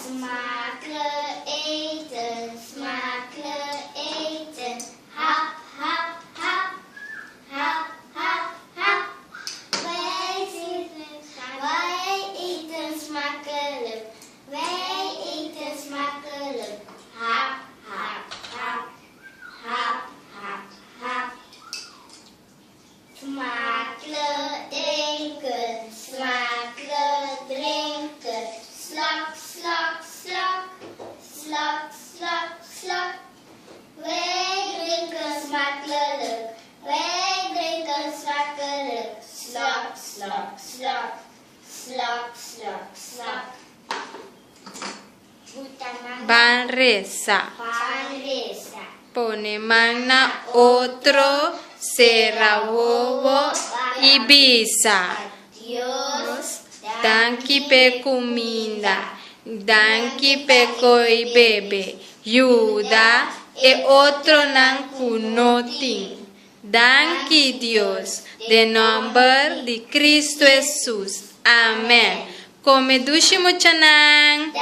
Smakelijk eten, smakelijk eten. Hap, hap, hap. Hap, hap, hap. Wij eten smakelijk. Wij eten smakelijk. Hap, hap, hap. Hap, hap, hap. Smakelijk drinken, smakelijk drinken. Slok, slok, slok. Slok, slok, slok. Wij drinken smakelijk. Wij drinken smakelijk. Slok, slok, slok. Slok, slok, slok. Banresa. Banresa. Ponemang na otro Serawowo Ibiza. Dios, Danki pe comida, danki pe koi bebe, yuda e otro nan kunotin. Danki Dios, de nombre de Cristo Jesús. Amén. Come dushi mo chanang.